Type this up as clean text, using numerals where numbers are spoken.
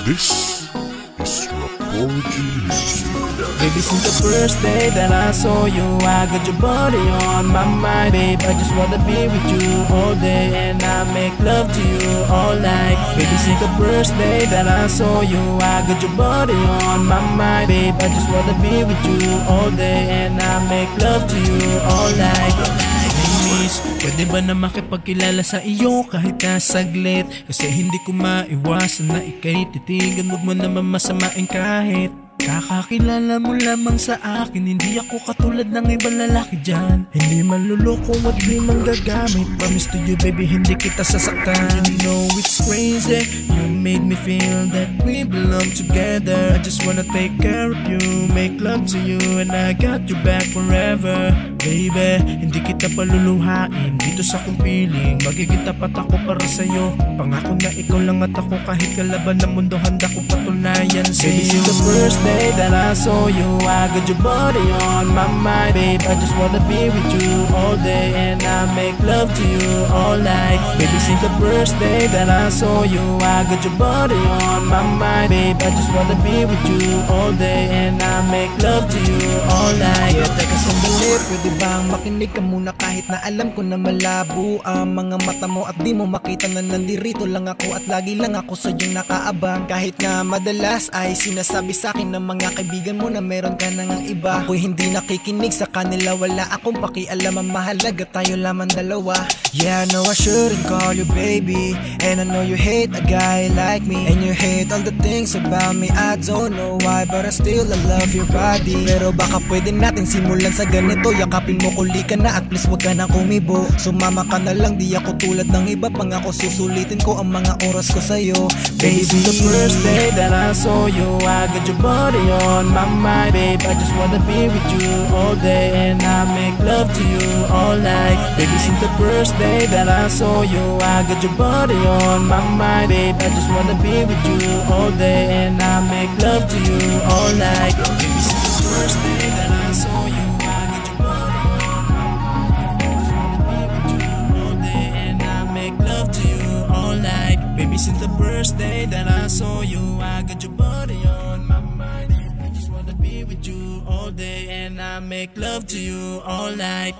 This is Rapology Music. Baby, since the first day that I saw you, I got your body on my mind. Babe, I just wanna be with you all day, and I make love to you all night. Baby, since the first day that I saw you, I got your body on my mind. Babe, I just wanna be with you all day, and I make love to you all night. Miss, pwede ba na makipagkilala sa iyo kahit na saglit? Kasi hindi ko maiwasan na ika'y titigan. Huwag mo naman masamain kahit kakakilala mo lamang sa akin. Hindi ako katulad ng ibang lalaki dyan. Hindi manluloko at di manggagamit. Promise to you baby, hindi kita sasaktan. You know it's crazy, you made me feel that we belong together. I just wanna take care of you, make love to you, and I got you back forever. Baby, hindi kita paluluhain dito sa kong piling. Magiging tapat ako para sa'yo. Pangako na ikaw lang at ako, kahit kalaban ng mundo handa kong patunayan sa'yo. Baby, since the first day that I saw you, I got your body on my mind. Babe, I just wanna be with you all day, and I make love to you all night. Baby, since the first day that I saw you, I got your body on my mind. Babe, I just wanna be with you all day, and I make love to you all night. Yeah, teka sandali, pwede bang makinig ka muna kahit na alam ko na malabo ang mga mata mo at di mo makita na nandirito lang ako at lagi lang ako sa iyong nakaabang. Kahit nga madalas ay sinasabi sa akin ng mga kaibigan mo na meron ka na ngang iba. Ako'y hindi nakikinig sa kanila, wala akong pakialam, ang mahalaga tayo lamang dalawa. Yeah, I know I shouldn't call you baby, and I know you hate a guy like me, and you hate all the things about me. I don't know why, but I still love your body. Pero baka pwede natin simulan sa ganito. Yakapin mo, kulikan na, at please wag ka na kumibo. Sumama ka na lang, di ako tulad ng iba. Pangako susulitin ko ang mga oras ko sa'yo. Baby, the first day that I saw you, I got your body on my mind. Babe, I just wanna be with you all day, and I make love to you all night. Baby, since the first day that I saw you, I got your body on my mind. Babe, I just wanna be with you all day, and I make love to you all night. Baby, since the first day that I saw you, I got your body on my mind. I just wanna be with you all day, and I make love to you all night. Baby, since the first day that I saw you, I got your body on my mind. I just wanna be with you all day, and I make love to you all night.